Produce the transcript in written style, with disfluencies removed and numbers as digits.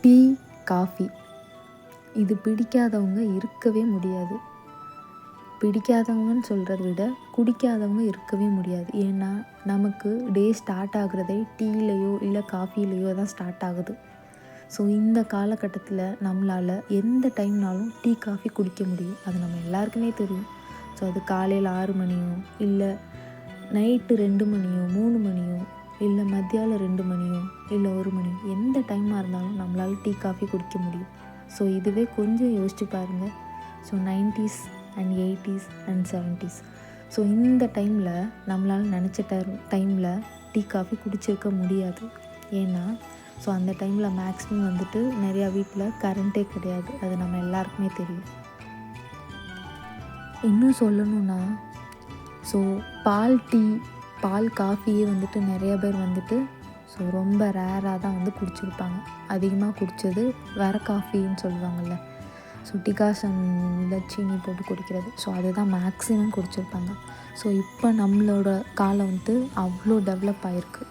Tea, coffee இது பிடிக்காதவங்க இருக்கவே முடியாது. பிடிக்காதவங்கன்னு சொல்கிறத விட குடிக்காதவங்க இருக்கவே முடியாது. ஏன்னா நமக்கு டே ஸ்டார்ட் ஆகுறதே டீலையோ இல்லை காஃபிலையோ தான் ஸ்டார்ட் ஆகுது. ஸோ இந்த காலகட்டத்தில் நம்மளால் எந்த டைம்னாலும் டீ காஃபி குடிக்க முடியும். அது நம்ம எல்லாருக்குமே தெரியும். ஸோ அது காலையில் 6 மணியோ இல்லை நைட்டு 2 மணியோ 3 மணியோ இல்லை மத்தியானம் 2 மணியோ இல்லை 1 மணியோ எந்த டைமாக இருந்தாலும் நம்மளால் டீ காஃபி குடிக்க முடியும். ஸோ இதுவே கொஞ்சம் யோசிச்சு பாருங்கள். So 90s and 80s and 70s so இந்த டைமில் நம்மளால் நினச்ச டைமில் டீ காஃபி குடிச்சிருக்க முடியாது. ஏன்னா ஸோ அந்த டைமில் மேக்ஸிமம் வந்துட்டு நிறையா வீட்டில் கரண்ட்டே கிடையாது. அது நம்ம எல்லாருக்குமே தெரியும். இன்னும் சொல்லணுன்னா ஸோ பால் காஃபியே வந்துட்டு நிறைய பேர் வந்துட்டு ஸோ ரொம்ப ரேராக தான் வந்து குடிச்சிருப்பாங்க. அதிகமாக குடித்தது வேற காஃபின்னு சொல்லுவாங்கள்ல, ஸோ டிகாஷனில் சீனி போட்டு குடிக்கிறது. ஸோ அதுதான் மேக்ஸிமம் குடிச்சிருப்பாங்க. ஸோ இப்போ நம்மளோட காலம் வந்துட்டு அவ்வளோ டெவலப் ஆகிருக்கு.